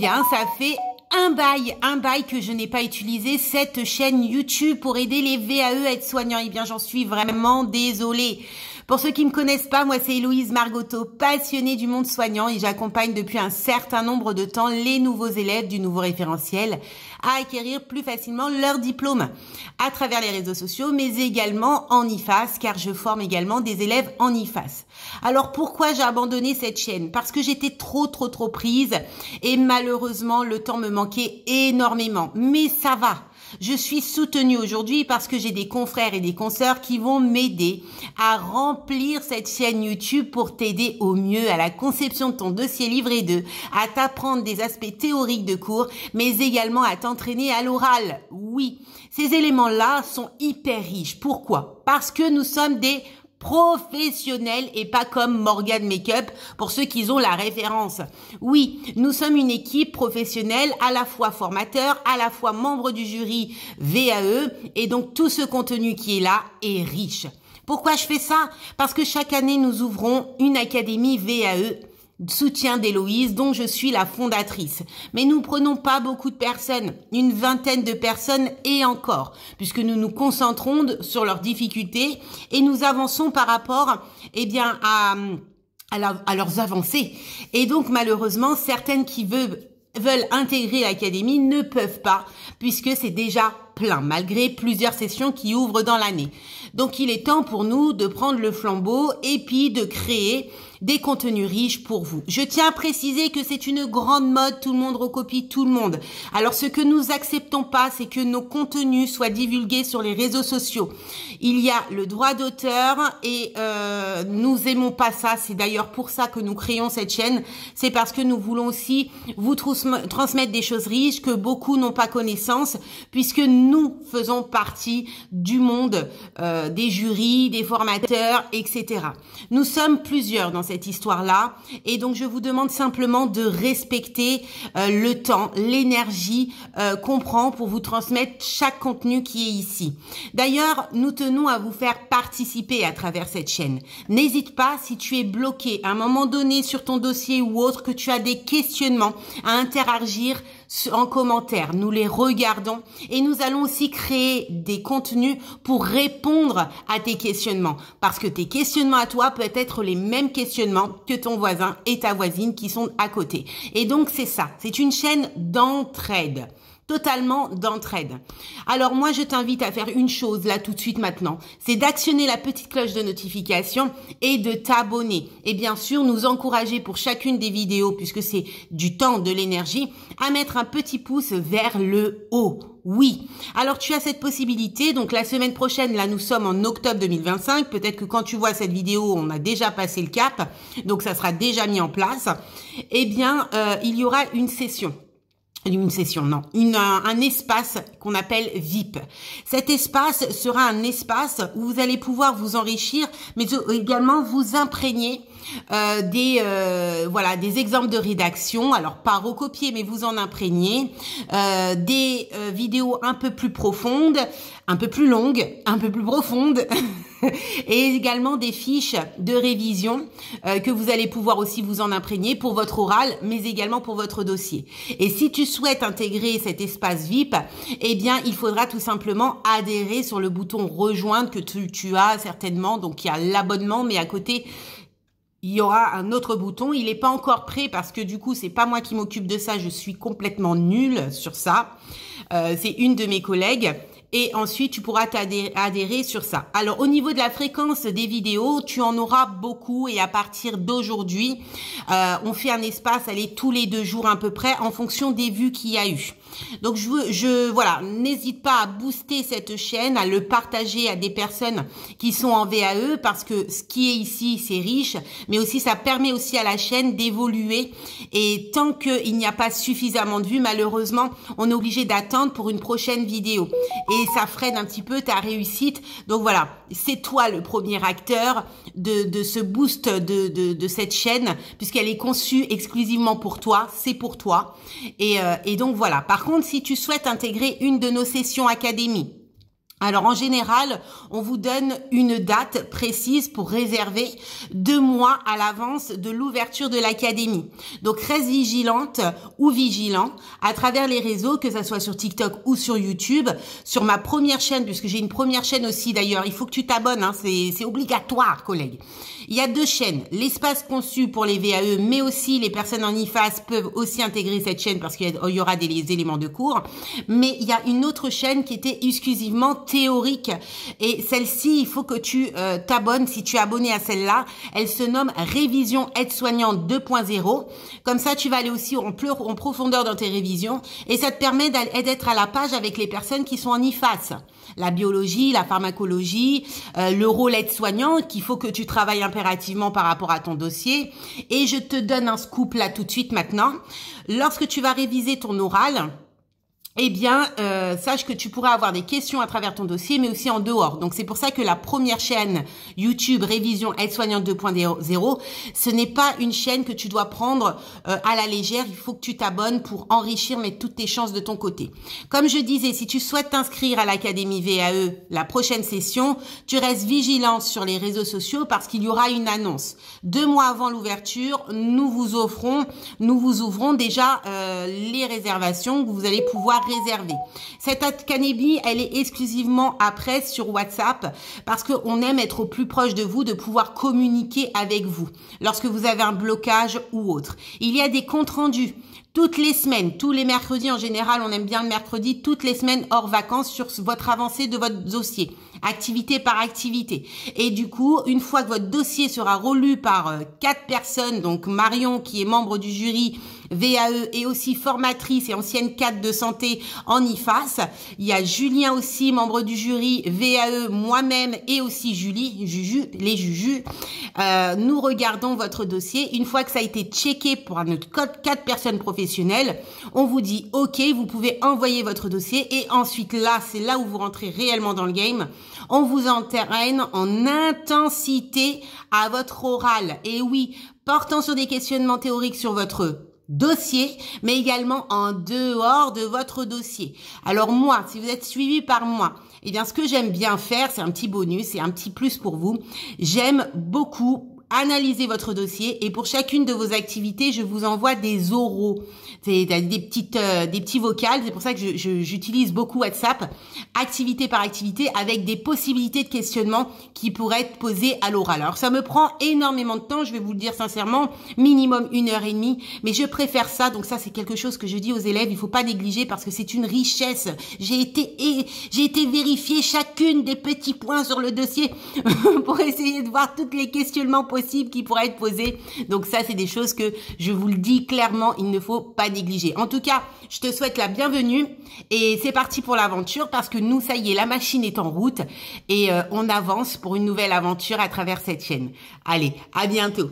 bien, ça fait un bail que je n'ai pas utilisé cette chaîne YouTube pour aider les VAE aides-soignants. Eh bien, j'en suis vraiment désolée. Pour ceux qui me connaissent pas, moi c'est Héloïse Margotto, passionnée du monde soignant et j'accompagne depuis un certain nombre de temps les nouveaux élèves du nouveau référentiel à acquérir plus facilement leur diplôme à travers les réseaux sociaux, mais également en IFAS, car je forme également des élèves en IFAS. Alors pourquoi j'ai abandonné cette chaîne? Parce que j'étais trop prise et malheureusement le temps me manquait énormément. Mais ça va. Je suis soutenue aujourd'hui parce que j'ai des confrères et des consoeurs qui vont m'aider à remplir cette chaîne YouTube pour t'aider au mieux à la conception de ton dossier livret 2, à t'apprendre des aspects théoriques de cours, mais également à t'entraîner à l'oral. Oui, ces éléments-là sont hyper riches. Pourquoi? Parce que nous sommes des professionnels et pas comme Morgan Makeup pour ceux qui ont la référence. Oui, nous sommes une équipe professionnelle, à la fois formateur, à la fois membre du jury VAE et donc tout ce contenu qui est là est riche. Pourquoi je fais ça? Parce que chaque année nous ouvrons une académie VAE soutien d'Héloïse dont je suis la fondatrice. Mais nous prenons pas beaucoup de personnes, une vingtaine de personnes et encore, puisque nous nous concentrons sur leurs difficultés et nous avançons par rapport, eh bien, à leurs avancées. Et donc, malheureusement, certaines qui veulent intégrer l'académie ne peuvent pas, puisque c'est déjà plein, malgré plusieurs sessions qui ouvrent dans l'année. Donc, il est temps pour nous de prendre le flambeau et puis de créer des contenus riches pour vous. Je tiens à préciser que c'est une grande mode, tout le monde recopie tout le monde. Alors ce que nous acceptons pas, c'est que nos contenus soient divulgués sur les réseaux sociaux. Il y a le droit d'auteur et nous aimons pas ça. C'est d'ailleurs pour ça que nous créons cette chaîne. C'est parce que nous voulons aussi vous transmettre des choses riches que beaucoup n'ont pas connaissance, puisque nous faisons partie du monde des jurys, des formateurs, etc. Nous sommes plusieurs dans cette histoire-là et donc je vous demande simplement de respecter le temps, l'énergie qu'on prend pour vous transmettre chaque contenu qui est ici. D'ailleurs, nous tenons à vous faire participer à travers cette chaîne. N'hésite pas, si tu es bloqué à un moment donné sur ton dossier ou autre, que tu as des questionnements, à interagir en commentaire. Nous les regardons et nous allons aussi créer des contenus pour répondre à tes questionnements. Parce que tes questionnements à toi peuvent être les mêmes questionnements que ton voisin et ta voisine qui sont à côté. Et donc c'est ça, c'est une chaîne d'entraide. Totalement d'entraide. Alors moi je t'invite à faire une chose là tout de suite maintenant, c'est d'actionner la petite cloche de notification et de t'abonner. Et bien sûr nous encourager pour chacune des vidéos, puisque c'est du temps, de l'énergie, à mettre un petit pouce vers le haut. Oui, alors tu as cette possibilité, donc la semaine prochaine, là nous sommes en octobre 2025, peut-être que quand tu vois cette vidéo, on a déjà passé le cap, donc ça sera déjà mis en place. Eh bien, il y aura un espace qu'on appelle VIP. Cet espace sera un espace où vous allez pouvoir vous enrichir, mais également vous imprégner des exemples de rédaction, alors pas recopier, mais vous en imprégner, des vidéos un peu plus profondes, un peu plus longues, un peu plus profondes, et également des fiches de révision que vous allez pouvoir aussi vous en imprégner pour votre oral, mais également pour votre dossier. Et si tu souhaites intégrer cet espace VIP, eh bien, il faudra tout simplement adhérer sur le bouton rejoindre que tu as certainement. Donc, il y a l'abonnement, mais à côté, il y aura un autre bouton. Il n'est pas encore prêt parce que du coup, c'est pas moi qui m'occupe de ça. Je suis complètement nulle sur ça. C'est une de mes collègues. Et ensuite, tu pourras adhérer sur ça. Alors, au niveau de la fréquence des vidéos, tu en auras beaucoup. Et à partir d'aujourd'hui, on fait un espace, tous les 2 jours à peu près, en fonction des vues qu'il y a eu. Donc, voilà, n'hésite pas à booster cette chaîne, à le partager à des personnes qui sont en VAE, parce que ce qui est ici, c'est riche, mais aussi, ça permet aussi à la chaîne d'évoluer. Et tant qu'il n'y a pas suffisamment de vues, malheureusement, on est obligé d'attendre pour une prochaine vidéo. Et ça freine un petit peu ta réussite. Donc voilà, c'est toi le premier acteur de ce boost de cette chaîne, puisqu'elle est conçue exclusivement pour toi, c'est pour toi. Et donc voilà. Par contre, si tu souhaites intégrer une de nos sessions académie, Alors en général, on vous donne une date précise pour réserver 2 mois à l'avance de l'ouverture de l'académie. Donc reste vigilante ou vigilant à travers les réseaux, que ça soit sur TikTok ou sur YouTube, sur ma première chaîne, puisque j'ai une première chaîne aussi d'ailleurs. Il faut que tu t'abonnes, hein, c'est obligatoire, collègue. Il y a 2 chaînes, l'espace conçu pour les VAE, mais aussi les personnes en IFAS peuvent aussi intégrer cette chaîne parce qu'il y aura des éléments de cours. Mais il y a une autre chaîne qui était exclusivement théorique, et celle-ci, il faut que tu t'abonnes. Si tu es abonné à celle-là, elle se nomme Révision aide-soignante 2.0. Comme ça, tu vas aller aussi en profondeur dans tes révisions, et ça te permet d'être à la page avec les personnes qui sont en IFAS. La biologie, la pharmacologie, le rôle aide-soignant qu'il faut que tu travailles impérativement par rapport à ton dossier. Et je te donne un scoop là tout de suite maintenant. Lorsque tu vas réviser ton oral, eh bien, sache que tu pourras avoir des questions à travers ton dossier, mais aussi en dehors. Donc, c'est pour ça que la première chaîne YouTube Révision aide-soignante 2.0, ce n'est pas une chaîne que tu dois prendre à la légère. Il faut que tu t'abonnes pour enrichir, mettre toutes tes chances de ton côté. Comme je disais, si tu souhaites t'inscrire à l'Académie VAE, la prochaine session, tu restes vigilante sur les réseaux sociaux parce qu'il y aura une annonce. 2 mois avant l'ouverture, nous vous ouvrons déjà les réservations que vous allez pouvoir réservé. Cette académie, elle est exclusivement après sur WhatsApp parce qu'on aime être au plus proche de vous, de pouvoir communiquer avec vous lorsque vous avez un blocage ou autre. Il y a des comptes rendus toutes les semaines, tous les mercredis en général, on aime bien le mercredi, toutes les semaines hors vacances sur votre avancée de votre dossier, activité par activité. Et du coup, une fois que votre dossier sera relu par 4 personnes, donc Marion qui est membre du jury VAE et aussi formatrice et ancienne cadre de santé en IFAS, il y a Julien aussi, membre du jury VAE, moi-même et aussi les Juju. Nous regardons votre dossier. Une fois que ça a été checké pour notre code 4 personnes professionnelles, on vous dit OK, vous pouvez envoyer votre dossier, et ensuite là, c'est là où vous rentrez réellement dans le game. On vous entraîne en intensité à votre oral. Et oui, portant sur des questionnements théoriques sur votre dossier, mais également en dehors de votre dossier. Alors moi, si vous êtes suivi par moi, eh bien ce que j'aime bien faire, c'est un petit bonus, c'est un petit plus pour vous. J'aime beaucoup analyser votre dossier, et pour chacune de vos activités, je vous envoie des oraux, des petits vocals. C'est pour ça que j'utilise beaucoup WhatsApp, activité par activité, avec des possibilités de questionnement qui pourraient être posées à l'oral. Alors ça me prend énormément de temps, je vais vous le dire sincèrement, minimum 1h30, mais je préfère ça. Donc ça, c'est quelque chose que je dis aux élèves, il faut pas négliger parce que c'est une richesse. J'ai été vérifier chacune des petits points sur le dossier pour essayer de voir tous les questionnements possibles qui pourraient être posés. Donc ça, c'est des choses que je vous le dis clairement, il ne faut pas négliger. En tout cas, je te souhaite la bienvenue, et c'est parti pour l'aventure parce que nous, ça y est, la machine est en route et on avance pour une nouvelle aventure à travers cette chaîne. Allez, à bientôt.